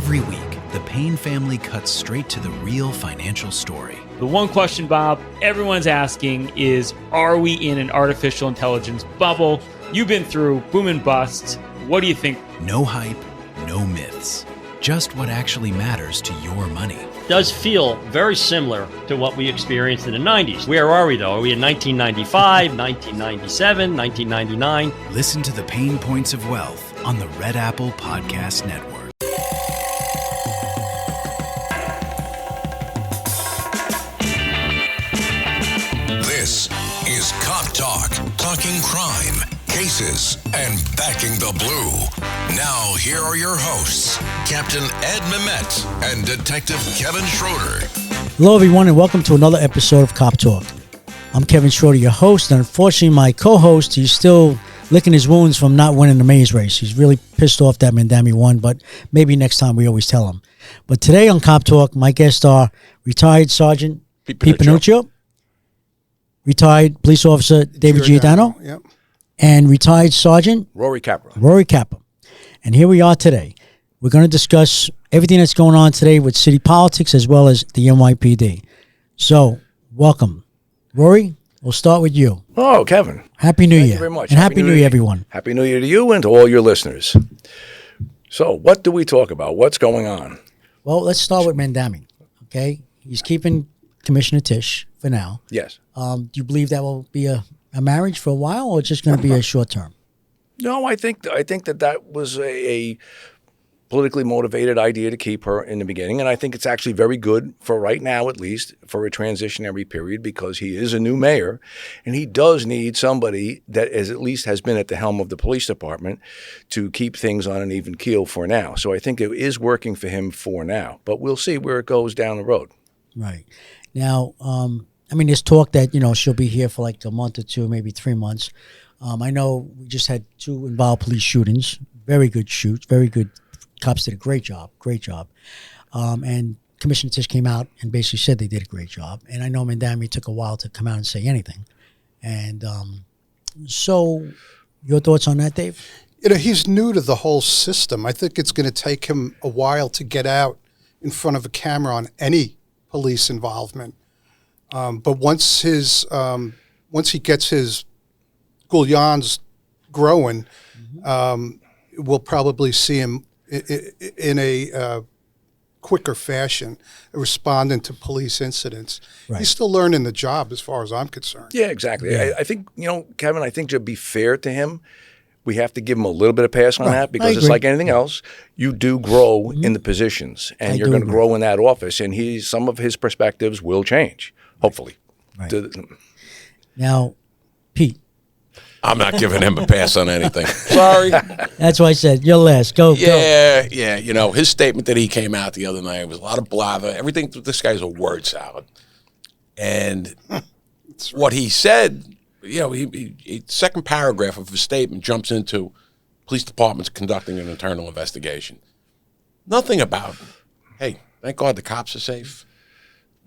Every week, the Payne family cuts straight to the real financial story. The one question, Bob, everyone's asking is, are we in an artificial intelligence bubble? You've been through boom and bust. What do you think? No hype, no myths. Just what actually matters to your money. Does feel very similar to what we experienced in the 90s. Where are we, though? Are we in 1995, 1997, 1999? Listen to the Pain Points of Wealth on the Red Apple Podcast Network. This is Cop Talk, talking crime, cases, and backing the blue. Now, here are your hosts, Captain Ed Mehmet and Detective Kevin Schroeder. Hello, everyone, and welcome to another episode of Cop Talk. I'm Kevin Schroeder, your host, and unfortunately, my co-host, he's still licking his wounds from not winning the maze race. He's really pissed off that Mandami won, but maybe next time we always tell him. But today on Cop Talk, my guests are retired Sergeant Pete Panuccio, retired police officer David Giordano, yep, and retired Sergeant Rory Capra. And here we are today. We're going to discuss everything that's going on today with city politics as well as the NYPD. So, welcome. Rory, we'll start with you. Oh, Kevin. Happy New Year. Thank you very much. And Happy New Year, everyone. Happy New Year to you and to all your listeners. So, what do we talk about? What's going on? Well, let's start with Mandami, okay? He's keeping Commissioner Tisch for now. Yes. Do you believe that will be a marriage for a while, or it's just going to be a short term? No, I think that was a politically motivated idea to keep her in the beginning, and I think it's actually very good for right now, at least, for a transitionary period, because he is a new mayor, and he does need somebody that at least has been at the helm of the police department to keep things on an even keel for now. So I think it is working for him for now, but we'll see where it goes down the road. Right. Now, there's talk that, she'll be here for like a month or two, maybe 3 months. I know we just had 2 involved police shootings, very good shoots, very good. Cops did a great job. And Commissioner Tisch came out and basically said they did a great job. And I know Mandami took a while to come out and say anything. And so your thoughts on that, Dave? He's new to the whole system. I think it's going to take him a while to get out in front of a camera on any police involvement. But once he gets his goulions growing, we'll probably see him in a quicker fashion, responding to police incidents. Right. He's still learning the job as far as I'm concerned. Yeah, exactly. Yeah. I think, Kevin, I think to be fair to him, we have to give him a little bit of pass on that, because it's like anything else. You do grow in the positions, and you're going to grow in that office, and some of his perspectives will change, hopefully. Right. Now, Pete. I'm not giving him a pass on anything. Sorry. That's why I said you're last. Go. Yeah. His statement that he came out the other night was a lot of blather. Everything. This guy's a word salad. And what he said, he second paragraph of his statement jumps into police departments conducting an internal investigation. Nothing about, hey, thank God the cops are safe.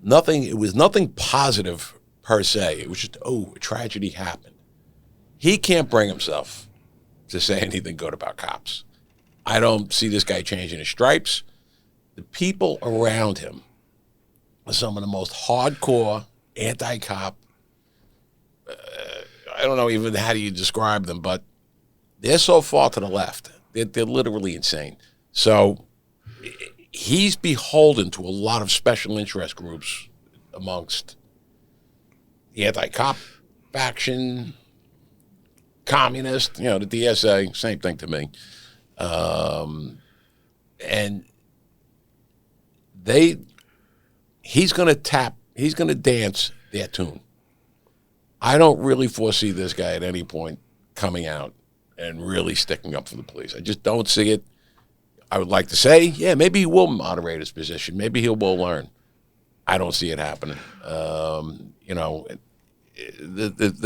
Nothing. It was nothing positive per se. It was just, a tragedy happened. He can't bring himself to say anything good about cops. I don't see this guy changing his stripes. The people around him are some of the most hardcore anti-cop. I don't know even how do you describe them, but they're so far to the left. They're literally insane. So he's beholden to a lot of special interest groups amongst the anti-cop faction, communist, the DSA, same thing to me. And he's going to dance their tune. I don't really foresee this guy at any point coming out and really sticking up for the police. I just don't see it. I would like to say, maybe he will moderate his position. Maybe he will learn. I don't see it happening. The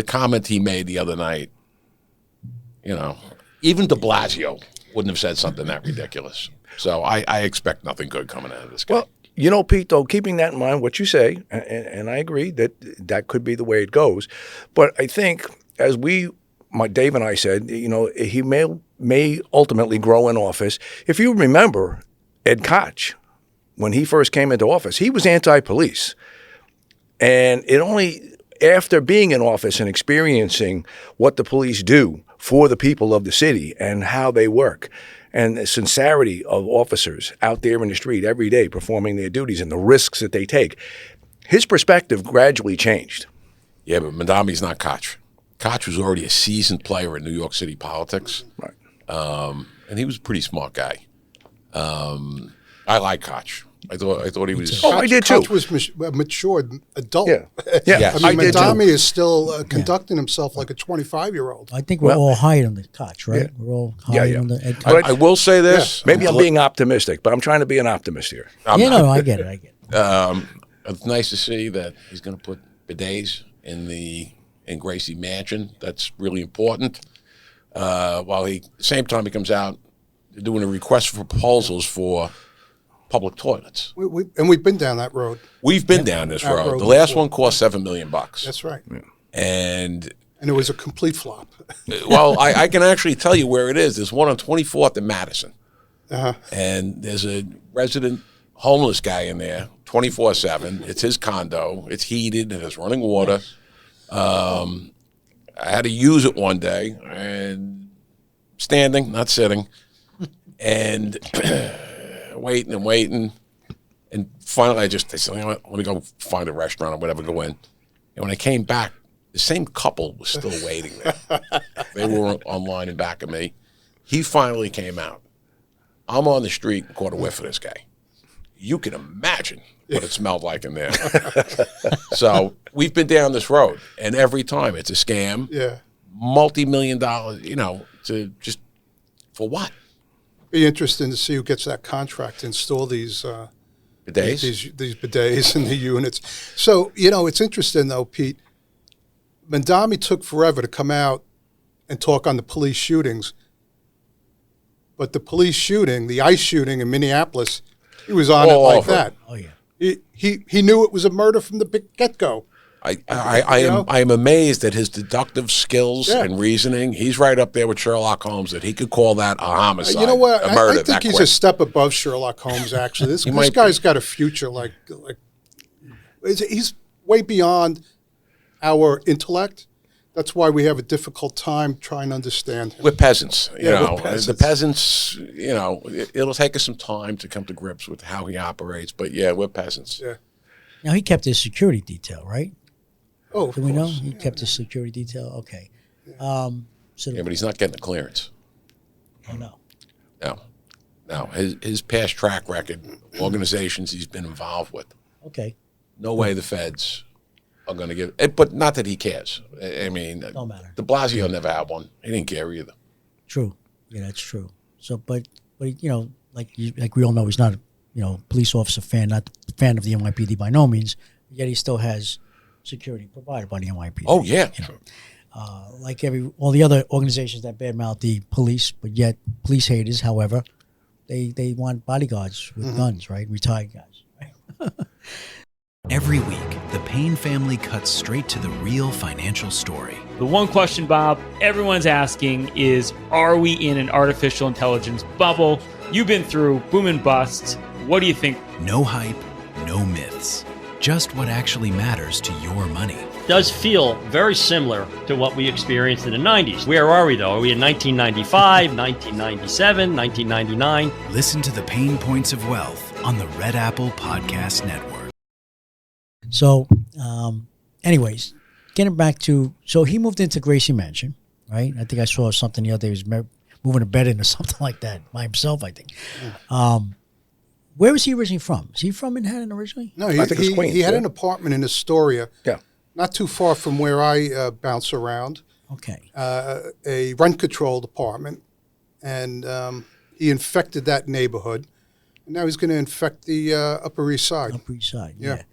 comment he made the other night, even de Blasio wouldn't have said something that ridiculous. So I expect nothing good coming out of this guy. Well, Pete, though, keeping that in mind, what you say, and I agree that could be the way it goes. But I think, as Dave and I said, he may ultimately grow in office. If you remember, Ed Koch, when he first came into office, he was anti-police. And it only after being in office and experiencing what the police do for the people of the city and how they work and the sincerity of officers out there in the street every day performing their duties and the risks that they take, his perspective gradually changed. Yeah, but Madami's not Koch. Koch was already a seasoned player in New York City politics. Right. And he was a pretty smart guy. I like Koch. I thought he was. Oh, I did too. Koch was a matured adult. Yeah. Yeah. Yes. I mean, I did too. Madami is still conducting himself like a 25-year-old. I think we're all hired on the Koch, right? Yeah. We're all Yeah, hired yeah. on the Ed Koch. I will say this. Maybe I'm being optimistic, but I'm trying to be an optimist here. Yeah, no, I get it. It's nice to see that he's going to put bidets in Gracie Mansion. That's really important. While same time he comes out doing a request for proposals for public toilets. We've been down that road. We've been down this That road. road The last before. one cost $7 million. That's right. And And it was a complete flop. well, I can actually tell you where it is. There's one on 24th and Madison. Uh-huh. And there's a resident homeless guy in there 24/7. It's his condo. It's heated. It has running water. I had to use it one day and standing, not sitting, and waiting. And finally I said, you know what, let me go find a restaurant or whatever, go in. And when I came back, the same couple was still waiting there. They were online in back of me. He finally came out. I'm on the street and caught a whiff of this guy. You can imagine what it smelled like in there. So we've been down this road, and every time it's a scam. Yeah. Multi-million dollars, to just for what? Be interesting to see who gets that contract to install these Bidets? these bidets in the units. So, it's interesting, though, Pete. Mandami took forever to come out and talk on the police shootings. But the police shooting, the ICE shooting in Minneapolis, he was on it like over. that. Oh, yeah. He knew it was a murder from the get-go. I am amazed at his deductive skills Yeah. and reasoning. He's right up there with Sherlock Holmes that he could call that a homicide, You know what? a murder. I think he's a step above Sherlock Holmes, actually. This might guy's got a future like he's way beyond our intellect. That's why we have a difficult time trying to understand him. We're peasants, you Yeah, know. we're peasants. The peasants, it'll take us some time to come to grips with how he operates. But yeah, we're peasants. Yeah. Now, he kept his security detail, right? Oh, of Do we know? course. He kept his security detail? Okay. So, Yeah, but he's not getting a clearance. oh, no. No. His past track record, organizations he's been involved with. Okay. No way the feds are going to give it. But not that he cares. I mean, Don't matter. De Blasio never had one. He didn't care either. True. Yeah, that's true. So, but like we all know, he's not a police officer fan, not a fan of the NYPD by no means. Yet he still has security provided by the NYPD. Oh, yeah. Like all the other organizations that badmouth the police, but yet police haters, however, they want bodyguards with guns, right? Retired guys. Right? Every week, the Payne family cuts straight to the real financial story. The one question, Bob, everyone's asking is, are we in an artificial intelligence bubble? You've been through boom and bust. What do you think? No hype, no myths. Just what actually matters to your money. Does feel very similar to what we experienced in the 90s. Where are we, though? Are we in 1995, 1997, 1999? Listen to the Pain Points of Wealth on the Red Apple Podcast Network. So, anyways, getting back to, so he moved into Gracie Mansion, right? I think I saw something the other day. He was moving a bed in or something like that by himself, I think. Where was he originally from? Is he from Manhattan originally? No, I think it's Queens, he had yeah. an apartment in Astoria, Yeah. not too far from where I bounce around, Okay. a rent-controlled apartment, and he infected that neighborhood. And now he's going to infect the Upper East Side. Upper East Side, Yeah. yeah.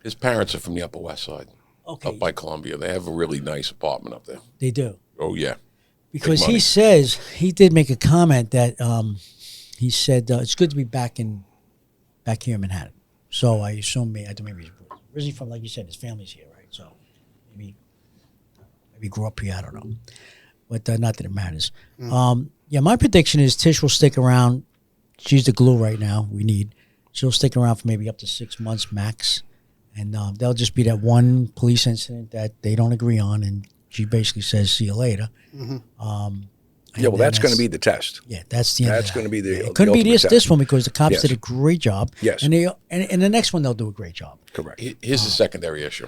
His parents are from the Upper West Side, Okay. up by Columbia. They have a really nice apartment up there. They do. Oh, yeah. Because money. he says, he did make a comment that he said, it's good to be back here in Manhattan. So I assume maybe he's originally from, like you said, his family's here, right? So maybe grew up here, I don't know. But not that it matters. Yeah, my prediction is Tisch will stick around she's the glue right now. She'll stick around for maybe up to 6 months max, and there'll just be that one police incident that they don't agree on, and she basically says, "See you later." Yeah, well, that's going to be the test. Yeah, that's the end. That's going to be the. It could be this one because the cops Yes. did a great job. Yes. and and the next one they'll do a great job. Correct. Here's the secondary issue.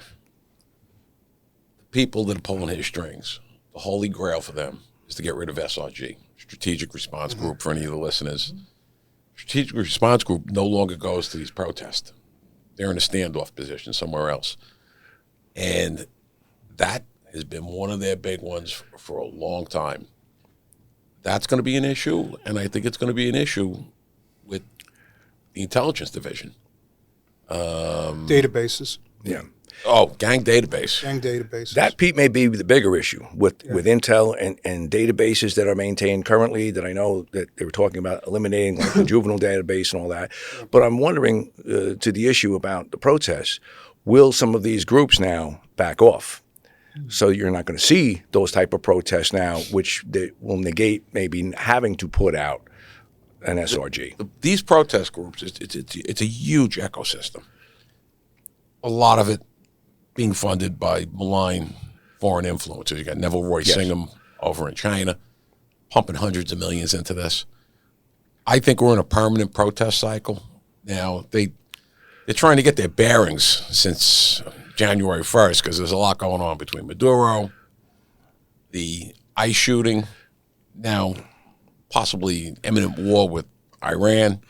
The people that are pulling his strings, the holy grail for them is to get rid of SRG, Strategic Response Group, for any of the listeners. Strategic Response Group no longer goes to these protests. They're in a standoff position somewhere else. And that has been one of their big ones for a long time. That's going to be an issue, and I think it's going to be an issue with the intelligence division. Databases. Yeah. Oh, gang database. Gang databases. That, Pete, may be the bigger issue with intel and databases that are maintained currently that I know that they were talking about eliminating, like the juvenile database and all that. But I'm wondering, to the issue about the protests, will some of these groups now back off? So you're not going to see those type of protests now, which they will negate maybe having to put out an SRG. These protest groups, it's a huge ecosystem. A lot of it being funded by malign foreign influencers. You got Neville Roy Singham over in China, pumping hundreds of millions into this. I think we're in a permanent protest cycle. Now, they're trying to get their bearings since January 1st because there's a lot going on between Maduro, the ICE shooting, now possibly imminent war with Iran.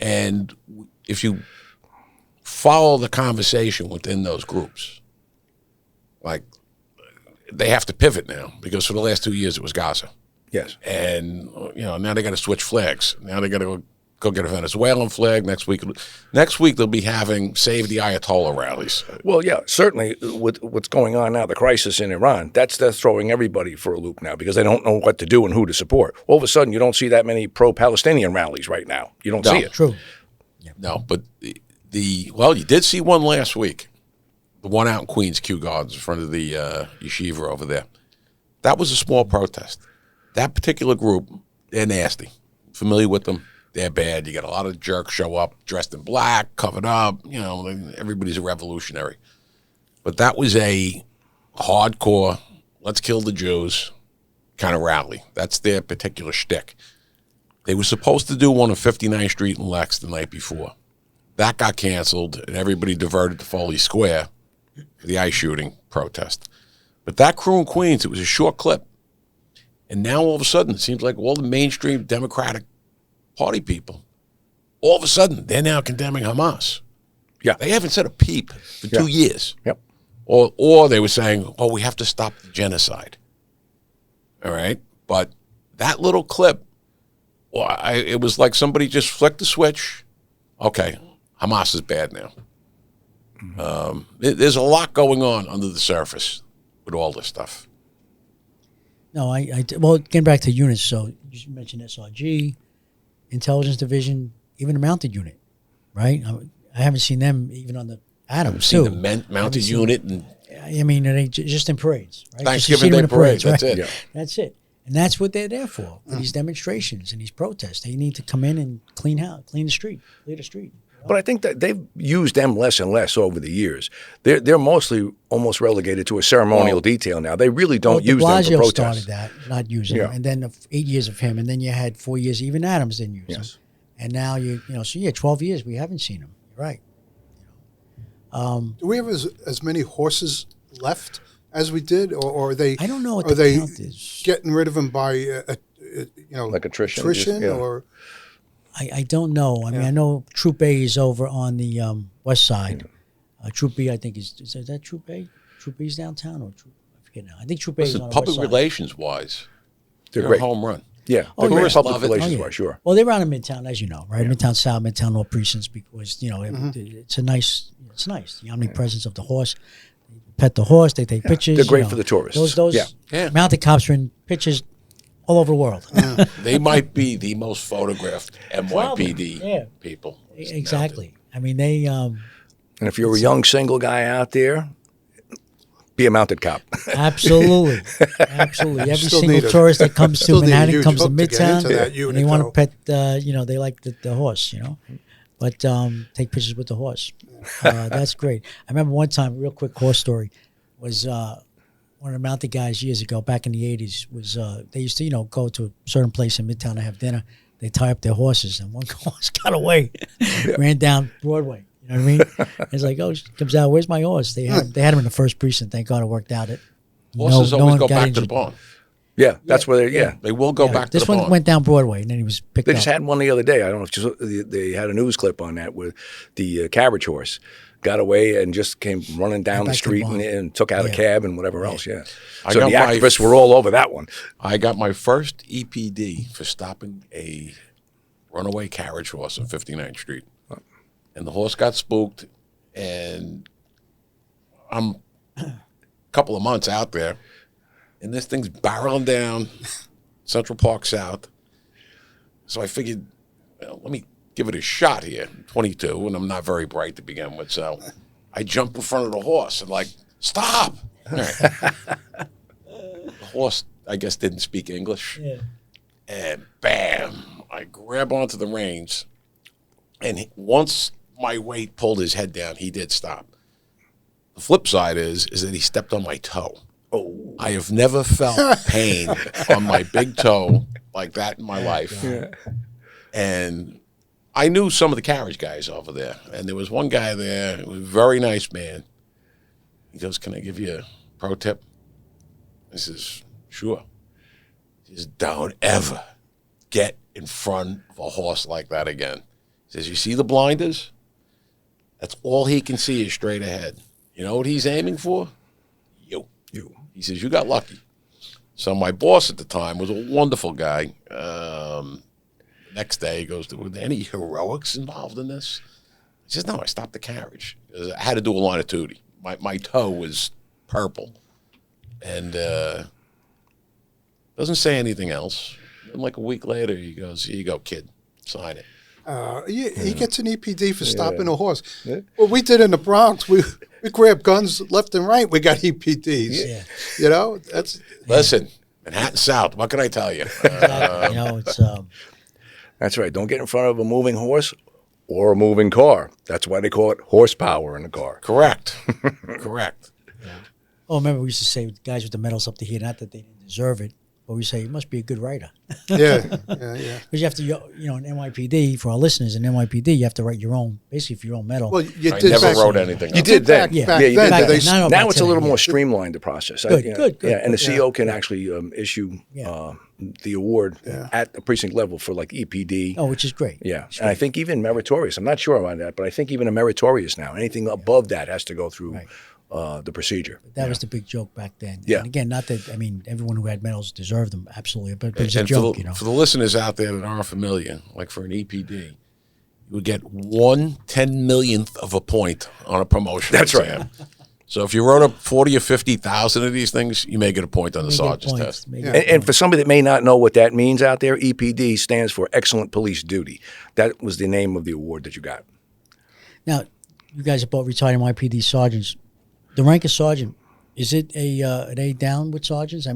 And if you follow the conversation within those groups, like they have to pivot now because for the last 2 years it was Gaza. Yes. And, now they got to switch flags. Now they got to go get a Venezuelan flag. Next week they'll be having Save the Ayatollah rallies. Well, yeah, certainly with what's going on now, the crisis in Iran, that's throwing everybody for a loop now because they don't know what to do and who to support. All of a sudden, you don't see that many pro-Palestinian rallies right now. You don't see it. True. No, but you did see one last week. The one out in Queens, Kew Gardens, in front of the yeshiva over there. That was a small protest. That particular group, they're nasty. Familiar with them? They're bad. You got a lot of jerks show up dressed in black, covered up. Everybody's a revolutionary. But that was a hardcore, let's kill the Jews kind of rally. That's their particular shtick. They were supposed to do one on 59th Street in Lex the night before. That got canceled, and everybody diverted to Foley Square for the ICE shooting protest. But that crew in Queens, it was a short clip. And now all of a sudden, it seems like all the mainstream Democratic Party people, all of a sudden, they're now condemning Hamas. Yeah. They haven't said a peep for 2 years. Yep. Or they were saying, we have to stop the genocide. All right? But that little clip, it was like somebody just flicked the switch. Okay, Hamas is bad now. There's a lot going on under the surface with all this stuff. No, well, getting back to units, so you mentioned SRG, Intelligence Division, even a mounted unit, right? I haven't seen them even on the Adams, I've seen the mounted unit. And I mean, they just in parades, right? Thanksgiving Day parades, that's it. Yeah. That's it. And that's what they're there for these demonstrations and these protests. They need to come in and clean the street, clear the street. But I think that they've used them less and less over the years. They're mostly almost relegated to a ceremonial detail now. They really don't use them for protests. Started that, not using them. And then 8 years of him. And then you had 4 years, even Adams didn't use them. And now, 12 years, we haven't seen them. You're right. Do we have as many horses left as we did? Or are they? I don't know what are the they count is. Getting rid of them by, like attrition? Or I don't know. I mean, I know Troop A is over on the west side. Troop B, I think, is that Troop A? Troop B is downtown or Troop? I forget now. I think Troop A is on the west public side. relations wise, they're great. great. Home run. Yeah, Oh, they're yeah. great public relations wise, sure. Well, they're around in Midtown, as you know, right? Midtown South, Midtown North precincts, because it's nice. The omnipresence of the horse. They pet the horse. They take pictures. They're great for the tourists. Those mounted cops are in pictures all over the world. They might be the most photographed NYPD people. Exactly. I mean, they. And if you're a young single guy out there, Be a mounted cop. Absolutely. Every Still single need a- tourist that comes to still need a Manhattan huge comes to hook to get Midtown, into that and unit, they want to though. pet. They like the horse, but take pictures with the horse. That's great. I remember one time, real quick horse story, was one of the mounted guys years ago, back in the 80s, was they used to go to a certain place in Midtown to have dinner. They tie up their horses, and one horse got away, ran down Broadway. You know what I mean? It's like, oh, she comes out. Where's my horse? They had him in the first precinct. Thank God it worked out. Horses no always one go got back to injured. the barn. Yeah, that's where they They will go back to This the one barn. went down Broadway, and then he was picked They up. just had one the other day. I don't know if they had a news clip on that where the carriage horse got away and just came running down the back to the street barn. and took out a cab and whatever else. Yeah. I So got the my- activists were all over that one. I got my first EPD for stopping a runaway carriage horse on 59th Street. And the horse got spooked, and I'm a couple of months out there, and this thing's barreling down Central Park South. So I figured, well, let me give it a shot here. I'm 22, and I'm not very bright to begin with, so I jump in front of the horse and stop. All right. The horse, I guess, didn't speak English. Yeah. And bam, I grab onto the reins. And once my weight pulled his head down, he did stop. The flip side is that he stepped on my toe. Oh, I have never felt pain on my big toe like that in my life. Yeah. And I knew some of the carriage guys over there. And there was one guy there, who was a very nice man. He goes, "Can I give you a pro tip?" I says, "Sure." He says, "Don't ever get in front of a horse like that again." He says, "You see the blinders? That's all he can see is straight ahead. You know what he's aiming for? You." He says, "You got lucky." So my boss at the time was a wonderful guy. Next day he goes, "Were there any heroics involved in this?" He says, "No, I stopped the carriage. I had to do a line of duty. My toe was purple." And doesn't say anything else. And like a week later, he goes, "Here you go, kid. Sign it." He gets an EPD for stopping a horse. Yeah. Well, we did in the Bronx. We grabbed guns left and right. We got EPDs. Yeah. You know, that's Listen, Manhattan South. What can I tell you? Exactly. It's That's right. Don't get in front of a moving horse or a moving car. That's why they call it horsepower in the car. Correct. Correct. Oh, remember we used to say guys with the medals up to here, not that they didn't deserve it, but we say you must be a good writer. yeah. Because you have to, in NYPD, for our listeners, in NYPD, you have to write your own, basically for your own medal. Well, you I did never back- wrote anything. You did then. back, Yeah. back Yeah, you then. did Back that. then. Not Now about it's a little today, more yeah. streamlined, the process. Good. Yeah, and the CO can actually issue Yeah. the award at the precinct level for like EPD. Oh, which is great. Yeah, and I think even meritorious. I'm not sure about that, but I think even a meritorious now. Anything above that has to go through the procedure. That was the big joke back then. Yeah. And again, not that, everyone who had medals deserved them, absolutely, but it was a And joke, for the listeners out there that aren't familiar, like for an EPD, you would get 1/10,000,000th of a point on a promotion That's right. exam. So if you wrote up 40 or 50,000 of these things, you may get a point on the sergeant's test. And for somebody that may not know what that means out there, EPD stands for Excellent Police Duty. That was the name of the award that you got. Now, you guys are both retired NYPD sergeants. The rank of sergeant, is it an A down with sergeants? I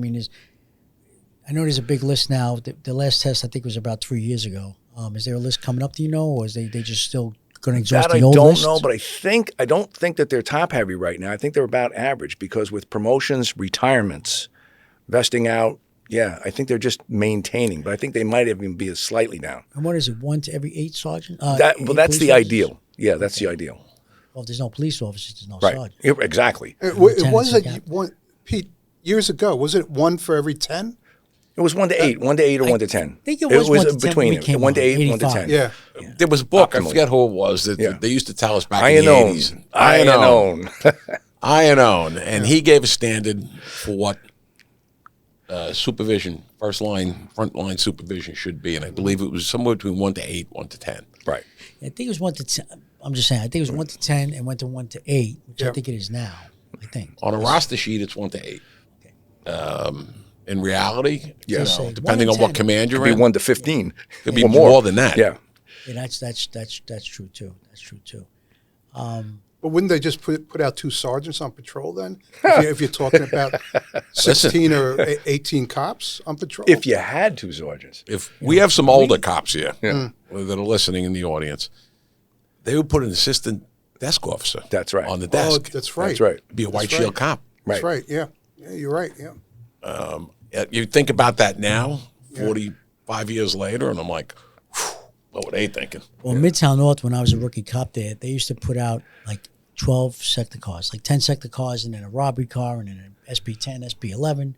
know there's a big list now. The last test, I think, was about 3 years ago. Is there a list coming up, do you know, or is they just still going to exhaust That I the old don't list? know, but I don't think that they're top heavy right now. I think they're about average because with promotions, retirements, vesting out, I think they're just maintaining. But I think they might even be slightly down. And what is it, 1 to every 8 sergeant? That's 8 the police officers? ideal. Yeah, that's the ideal. Well, if there's no police officers, there's no Right. sergeant. Yeah, exactly. It Lieutenants wasn't and captains. one, Pete, years ago. Was it 1 for every 10? It was 1 to 8, 1 to 8 or 1 to 10. I think it was 1 to 10 between when we came 1 to on, 8, 1 to 10. 85. Yeah. There was a book, I Optimally. forget who it was, that Yeah. they used to tell us back I in the own. 80s. I own. And he gave a standard for what supervision, front line supervision should be, and I believe it was somewhere between 1 to 8, 1 to 10. Right. I think it was 1 to 10. I'm just saying, I think it was 1 to 10 and went to 1 to 8, which I Yep. think it is now, I think. On a roster sheet, it's 1 to 8. In reality, Just say 1 depending to on what 10. command you're Could be in, 1 to 15. could be or more than that. Yeah. Yeah, that's true too. That's true too. Well, But wouldn't they just put out 2 sergeants on patrol then? If you're talking about 16 or 18 cops on patrol? If you had 2 sergeants. If we have some older cops here that are listening in the audience, they would put an assistant desk officer. That's right. On the desk. Oh, that's right. That's right. Be a white shield cop. That's right, yeah. Yeah, you're right, yeah. You think about that now, 45 years later, and I'm like, what were they thinking? Well, Midtown North, when I was a rookie cop there, they used to put out like 12 sector cars, like 10 sector cars, and then a robbery car, and then an SP10, SP11,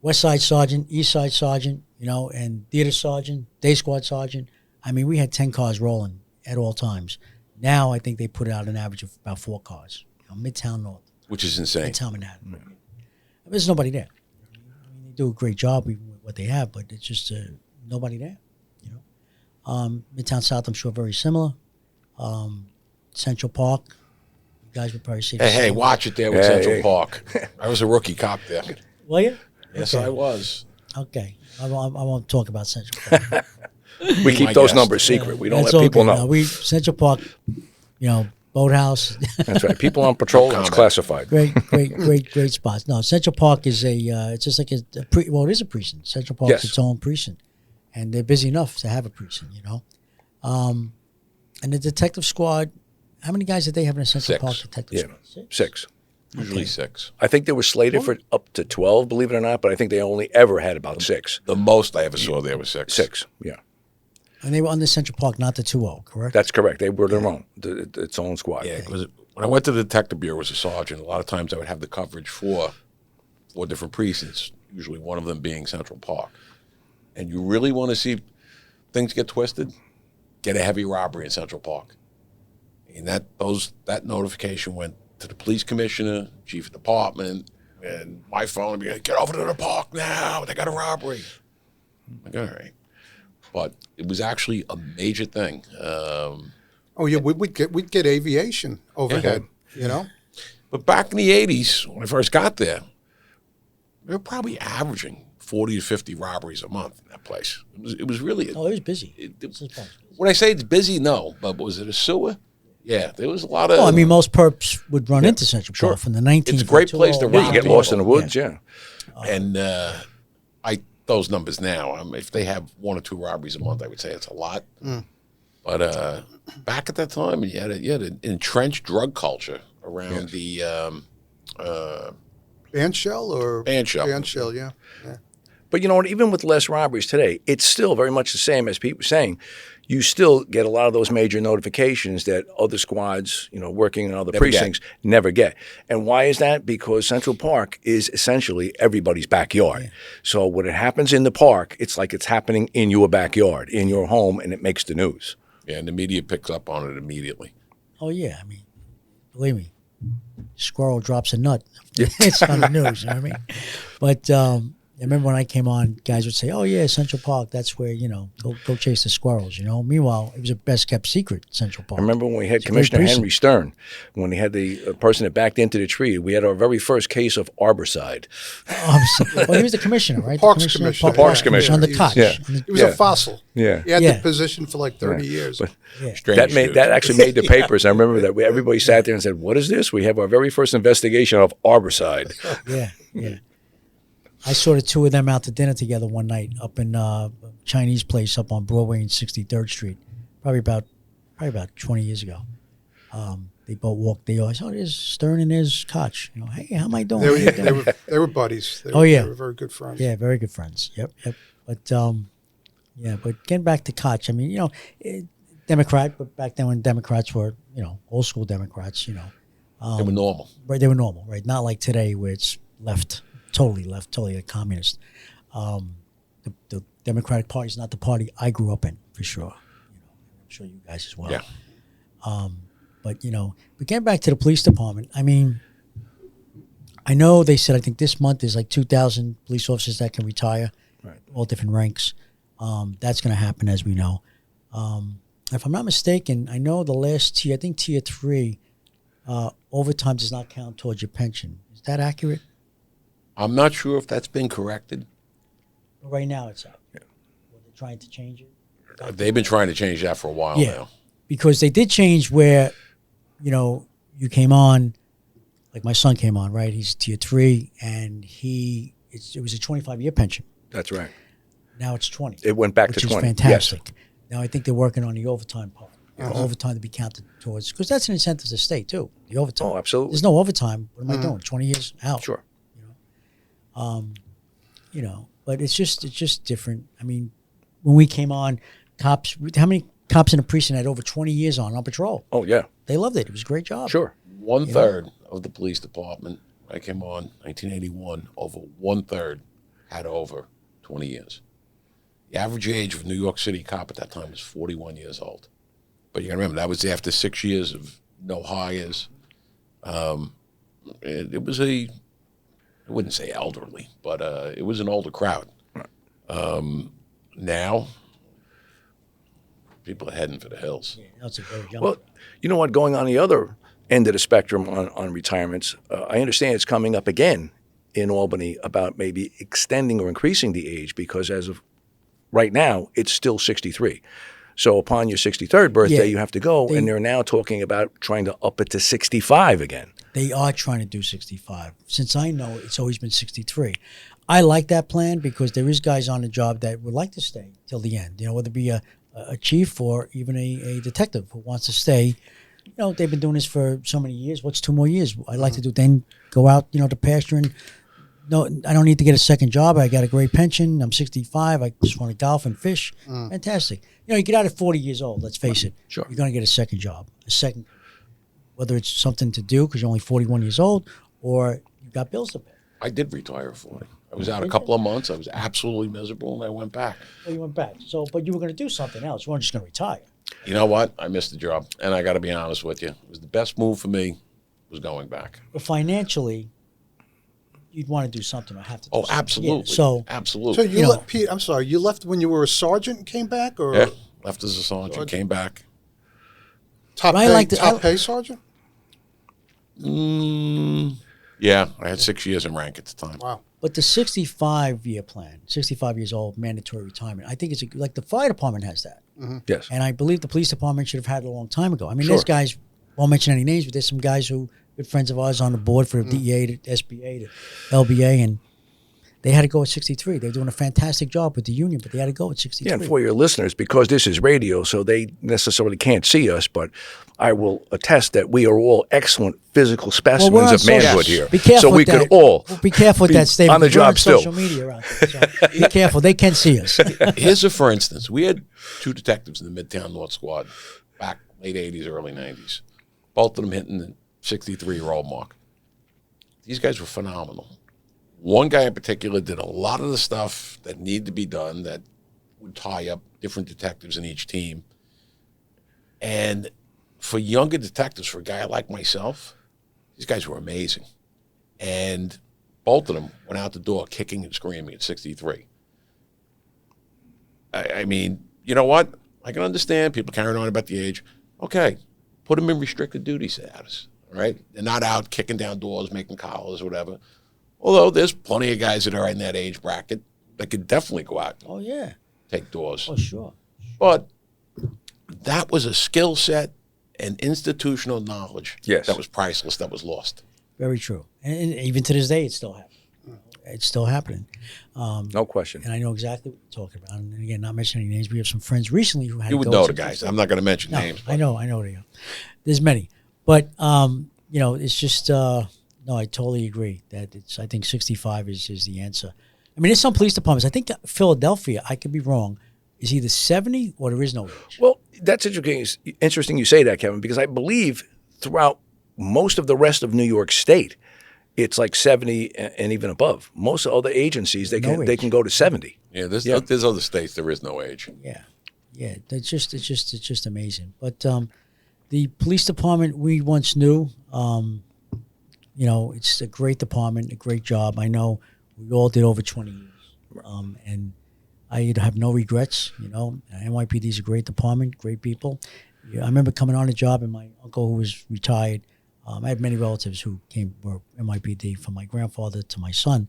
West Side Sergeant, East Side Sergeant, and Theater Sergeant, Day Squad Sergeant. I mean, we had 10 cars rolling at all times. Now I think they put out an average of about 4 cars. Midtown North. Which is insane. Midtown Manhattan. There's nobody there. I mean, they do a great job even with what they have, but it's just nobody there. Midtown South, I'm sure, very similar. Central Park, you guys would probably see. Hey, watch it there with Central Park. I was a rookie cop there. Were you? Yes, Okay. I was. Okay. I won't talk about Central Park. We keep those numbers secret. We don't That's let all people good. know. No, Central Park, boathouse. That's right. People on patrol, it's classified. Great spots. No, Central Park is it's just like it is a precinct. Central Park is its own precinct. And they're busy enough to have a precinct, And the detective squad, how many guys did they have in a Central 6. Park detective squad? 6. Usually 6. I think they were slated for up to 12, believe it or not, but I think they only ever had about 6. The most I ever saw there was 6. 6, yeah. And they were on the Central Park, not the 2-0, correct? That's correct. They were their own, its own squad. Yeah, because when I went to the detective bureau as a sergeant, a lot of times I would have the coverage for 4 different precincts, usually one of them being Central Park. And you really want to see things get twisted? Get a heavy robbery in Central Park. And that notification went to the police commissioner, chief of department, and my phone would be like, get over to the park now. They got a robbery. I'm like, all right. But it was actually a major thing. We'd get aviation overhead, But back in the 80s, when I first got there, we were probably averaging 40 to 50 robberies a month in that place. It was really... it was busy. When I say it's busy, no. But was it a sewer? Yeah, there was a lot of... Well, I mean, most perps would run into Central Park from the 19th. It's a great place to You rob. get lost in the woods, yeah. And those numbers now, if they have 1 or 2 robberies a month, I would say it's a lot. But back at that time, you had an entrenched drug culture around the... Bandshell or... Bandshell, yeah. But you know what? Even with less robberies today, it's still very much the same as Pete was saying. You still get a lot of those major notifications that other squads, working in other precincts never get. And why is that? Because Central Park is essentially everybody's backyard. Yeah. So when it happens in the park, it's like it's happening in your backyard, in your home, and it makes the news. Yeah, and the media picks up on it immediately. Oh, yeah. I mean, believe me, squirrel drops a nut. It's on the news, you know what I mean? But I remember when I came on, guys would say, oh, yeah, Central Park, that's where, go chase the squirrels, Meanwhile, it was a best-kept secret, Central Park. I remember when we had Commissioner Henry Stern, when he had the person that backed into the tree, we had our very first case of arborcide. Well, he was the commissioner, right? Parks Commissioner. Parks Commissioner. On the Koch. Yeah. He was a fossil. Yeah. He had the position for like 30 years. But that actually made the papers. I remember that everybody sat there and said, what is this? We have our very first investigation of arborcide. Yeah. I saw the 2 of them out to dinner together one night up in a Chinese place up on Broadway and 63rd Street, probably about 20 years ago. They both walked. They always, there's Stern and there's Koch. Hey, how am I doing? They were buddies. They were very good friends. Yeah, very good friends. Yep. But but getting back to Koch, I mean, Democrat, but back then when Democrats were, old school Democrats, they were normal. Right, they were normal, right? Not like today where it's totally a communist. The Democratic Party is not the party I grew up in, for sure. I'm sure you guys as well. Yeah. But getting back to the police department, I mean, I know they said, I think this month there's like 2,000 police officers that can retire, right? All different ranks. That's going to happen, as we know. If I'm not mistaken, I know the last tier, I think tier 3, overtime does not count towards your pension. Is that accurate? I'm not sure if that's been corrected. But right now it's out. Yeah. Well, they're trying to change it. They've been trying to change that for a while now. Because they did change where, you you came on, like my son came on, right? He's tier 3, and it was a 25-year pension. That's right. Now it's 20. It went back which to 20. is fantastic. Now I think they're working on the overtime part. Overtime to be counted towards, because that's an incentive to the state too. The overtime. Oh, absolutely. There's no overtime. What am I doing? 20 years out. Sure. But it's just different. I mean, when we came on, cops. How many cops in a precinct had over 20 years on patrol? Oh, yeah. They loved it. It was a great job. Sure. 1/3 of the police department, I came on 1981, over 1/3 had over 20 years. The average age of a New York City cop at that time was 41 years old. But you got to remember, that was after 6 years of no hires. It was I wouldn't say elderly, but it was an older crowd. Now, people are heading for the hills. Yeah, that's a very young. Well, you know what? Going on the other end of the spectrum on retirements, I understand it's coming up again in Albany about maybe extending or increasing the age, because as of right now, it's still 63. So upon your 63rd birthday, you have to go, and they're now talking about trying to up it to 65 again. They are trying to do 65. Since I know, it's always been 63. I like that plan because there is guys on the job that would like to stay till the end. Whether it be a chief or even a detective who wants to stay. They've been doing this for so many years. What's 2 more years? I'd like to do then go out, to pasture, and no, I don't need to get a second job. I got a great pension. I'm 65. I just want to golf and fish. Fantastic. You get out at 40 years old. Let's face it. Sure. You're going to get a second job, whether it's something to do because you're only 41 years old, or you got bills to pay. I did retire at 40. I was out a couple of months. I was absolutely miserable, and I went back. Well, you went back. But you were going to do something else. You weren't just going to retire. You know what? I missed the job, and I got to be honest with you. It was the best move for me was going back. But financially, you'd want to do something or have to do something. Absolutely. Yeah, so absolutely. So left, Pete, I'm sorry, you left when you were a sergeant and came back? Or Yeah, left as a sergeant, came back. Top pay sergeant? Yeah, I had 6 years in rank at the time. Wow. But the 65-year plan, 65 years old, mandatory retirement, I think it's like the fire department has that. Yes. And I believe the police department should have had it a long time ago. I mean, there's guys, won't mention any names, but there's some guys who, good friends of ours on the board for the DEA, to SBA, to LBA, and they had to go at 63. They're doing a fantastic job with the union, but they had to go at 63. Yeah, and for your listeners, because this is radio, so they necessarily can't see us, but I will attest that we are all excellent physical specimens of manhood here. Be careful so we with that. could all be careful with that statement. on the We're job still. Social media out there, so be careful. They can see us. Here's a for instance. We had 2 detectives in the Midtown North Squad back late 80s, early 90s. Both of them hitting the 63-year-old mark. These guys were phenomenal. One guy in particular did a lot of the stuff that needed to be done that would tie up different detectives in each team. And for younger detectives, for a guy like myself, these guys were amazing. And both of them went out the door kicking and screaming at 63. I mean, you know what? I can understand people carrying on about the age. Okay, put them in restricted duty status, all right? They're not out kicking down doors, making collars, whatever. Although there's plenty of guys that are in that age bracket that could definitely go out and Oh, yeah. take doors. Oh, sure. But that was a skill set and institutional knowledge that was priceless, that was lost. Very true. And even to this day, it's still happening. It's still happening. No question. And I know exactly what you're talking about. And again, not mentioning any names. We have some friends recently who had You to would go know to the guys. I'm not going to mention names. I know they are. There's many. But, it's just, no, I totally agree that I think 65 is the answer. I mean, there's some police departments. I think Philadelphia, I could be wrong, is either 70 or there is no age. Well, that's interesting you say that, Kevin, because I believe throughout most of the rest of New York State, it's like 70 and even above. Most of other agencies, they can go to 70. Yeah, there's other states there is no age. Yeah. It's just amazing. But the police department we once knew, it's a great department, a great job. I know we all did over 20 years, and I have no regrets. NYPD is a great department, great people. I remember coming on the job, and my uncle, who was retired, I had many relatives who were NYPD, from my grandfather to my son.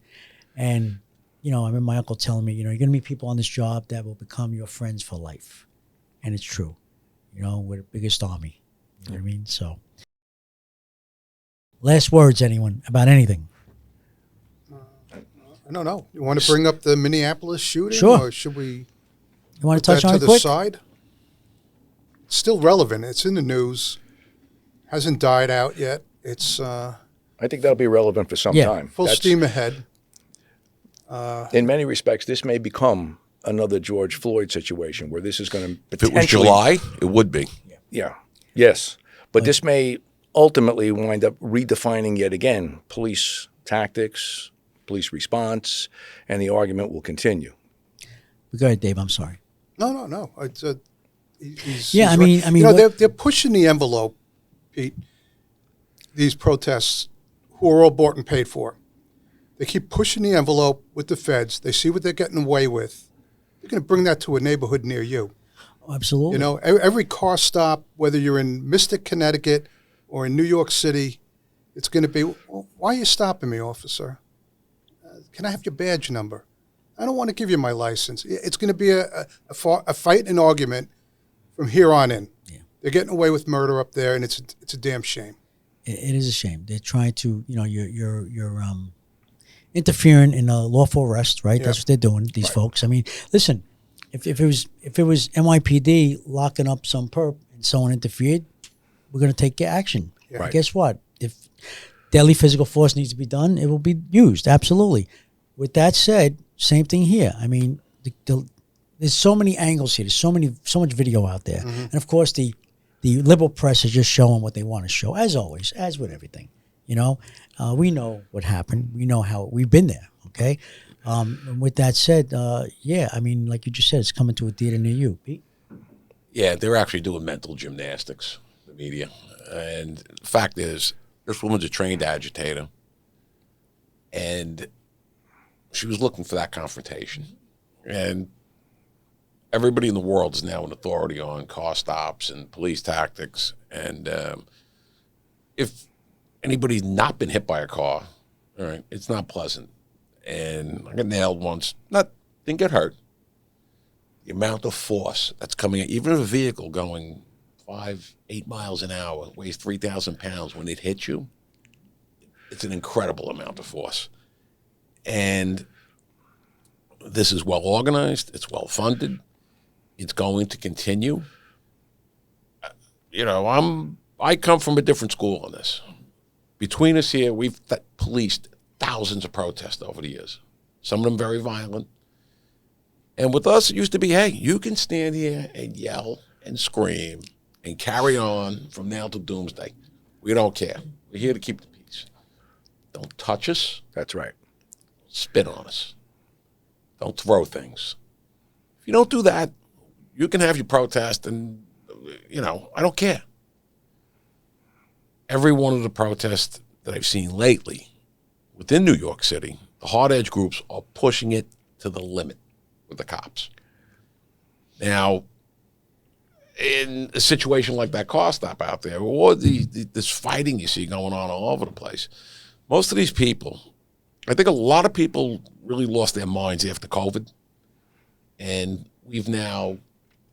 And, I remember my uncle telling me, you're going to meet people on this job that will become your friends for life. And it's true. We're the biggest army. You know what I mean? So Last words, anyone, about anything? I don't know. You want to bring up the Minneapolis shooting? Sure. Or should we You want put to touch that on to it the quick? side? It's still relevant. It's in the news. Hasn't died out yet. It's I think that'll be relevant for some Yeah. time. full That's- steam ahead. In many respects, this may become another George Floyd situation where this is going to If it was potentially. July, it would be. Yeah. Yes. But this may ultimately wind up redefining yet again police tactics, police response, and the argument will continue. Go ahead, Dave. I'm sorry. No. It's he's Yeah, I right. mean, you know, what- they're pushing the envelope, Pete. These protests, who are all bought and paid for, they keep pushing the envelope with the feds. They see what they're getting away with. They're going to bring that to a neighborhood near you. Oh, absolutely. You know, every car stop, whether you're in Mystic, Connecticut, or in New York City, it's going to be, why are you stopping me, officer? Can I have your badge number? I don't want to give you my license. It's going to be a fight and argument from here on in. Yeah. They're getting away with murder up there, and it's a damn shame. It is a shame. They're trying to, you're interfering in a lawful arrest, right? Yeah. That's what they're doing. These folks. I mean, listen, if it was NYPD locking up some perp and someone interfered, we're going to take action. Yeah. Right. Guess what? If deadly physical force needs to be done, it will be used. Absolutely. With that said, same thing here. I mean, there's so many angles here. There's so much video out there, and of course the liberal press is just showing what they want to show, as always, as with everything. You know, we know what happened. We know how we've been there. Okay. And with that said, yeah, I mean, like you just said, it's coming to a theater near you, Pete. Yeah, they're actually doing mental gymnastics, the media. And the fact is, this woman's a trained agitator, and she was looking for that confrontation. And everybody in the world is now an authority on car stops and police tactics. And if anybody's not been hit by a car, all right, it's not pleasant. And I got nailed once. Didn't get hurt. The amount of force that's coming in, even if a vehicle going 5-8 miles an hour weighs 3,000 pounds, when it hits you, it's an incredible amount of force. And this is well organized. It's well funded. It's going to continue. You know, I come from a different school on this. Between us here, we've policed thousands of protests over the years. Some of them very violent. And with us, it used to be, hey, you can stand here and yell and scream and carry on from now to doomsday. We don't care. We're here to keep the peace. Don't touch us. That's right. Spit on us. Don't throw things. If you don't do that, you can have your protest and, you know, I don't care. Every one of the protests that I've seen lately within New York City, the hard edge groups are pushing it to the limit with the cops. Now, in a situation like that car stop out there, or this fighting you see going on all over the place, most of these people, I think a lot of people really lost their minds after COVID, and we've now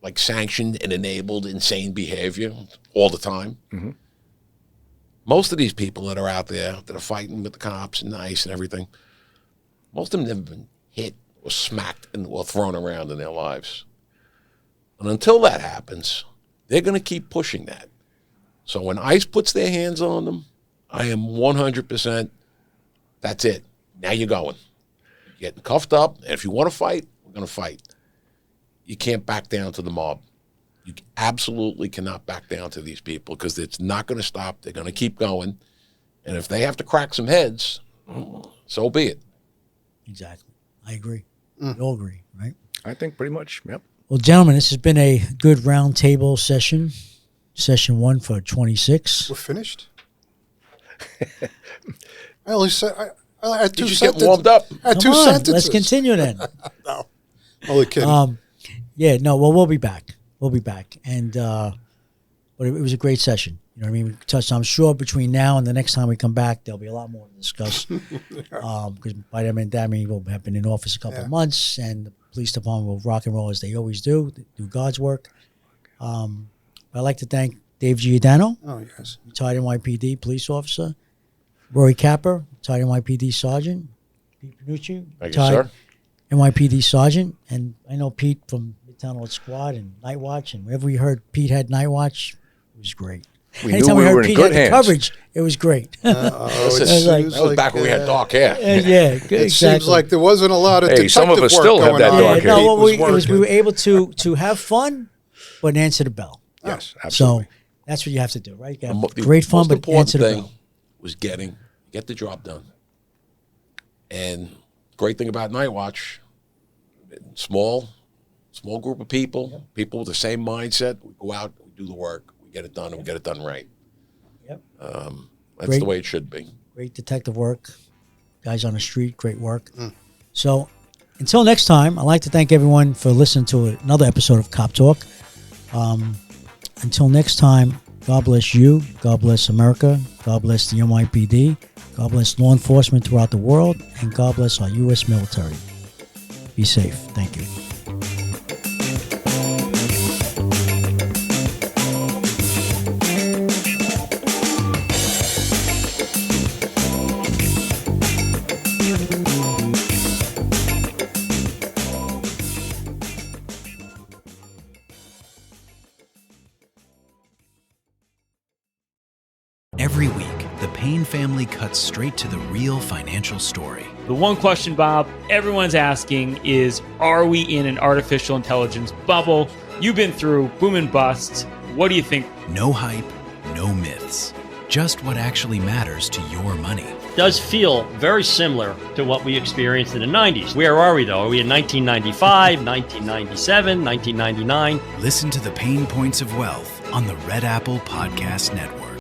like sanctioned and enabled insane behavior all the time. Mm-hmm. Most of these people that are out there that are fighting with the cops and ICE and everything, most of them never been hit or smacked or thrown around in their lives. And until that happens, they're going to keep pushing that. So when ICE puts their hands on them, I am 100%, that's it. Now you're going. You're getting cuffed up, and if you want to fight, we're going to fight. You can't back down to the mob. You absolutely cannot back down to these people because it's not going to stop. They're going to keep going. And if they have to crack some heads, so be it. Exactly. I agree. We all agree, right? I think pretty much, yep. Well, gentlemen, this has been a good roundtable session. Session 1 for 26. We're finished? I only said, I had two You just sentences. get warmed up. I had Come two on, sentences. let's continue then. No. Only kidding. Yeah, no, well, we'll be back. We'll be back. And, but it was a great session. You know what I mean? We touched, I'm sure between now and the next time we come back, there'll be a lot more to discuss. Because by that mean we'll have been in office a couple of months, and the police department will rock and roll as they always do God's work. I'd like to thank Dave Giordano, Oh, yes. retired NYPD police officer. Rory Capra, retired NYPD sergeant. Pete Panucci, Thank you, retired sir. NYPD sergeant. And I know Pete from Midtown Alert Squad and Night Watch. And whenever we heard Pete had Night Watch, it was great. We knew Anytime we heard were in Pete good had the hands. coverage, it was great. That was back when we had dark hair. Yeah, It seems like there wasn't a lot of Hey, detective some of us work still have going that on. dark hair. no, Pete what was we working. were able to have fun, but answer the bell. Yes, absolutely. So that's what you have to do, right? You got The great fun, most but important answer the thing bell. was get the job done. And great thing about Night Watch, small group of people, people with the same mindset. We go out, we do the work, we get it done, and we get it done right. Yep. That's Great. the way it should be. Great detective work. Guys on the street, great work. So until next time, I'd like to thank everyone for listening to another episode of Cop Talk. Until next time, God bless you. God bless America. God bless the NYPD. God bless law enforcement throughout the world. And God bless our U.S. military. Be safe. Thank you. Every week, the Payne family cuts straight to the real financial story. The one question, Bob, everyone's asking is, are we in an artificial intelligence bubble? You've been through boom and bust. What do you think? No hype, no myths. Just what actually matters to your money. Does feel very similar to what we experienced in the 90s. Where are we, though? Are we in 1995, 1997, 1999? Listen to the Pain Points of Wealth on the Red Apple Podcast Network.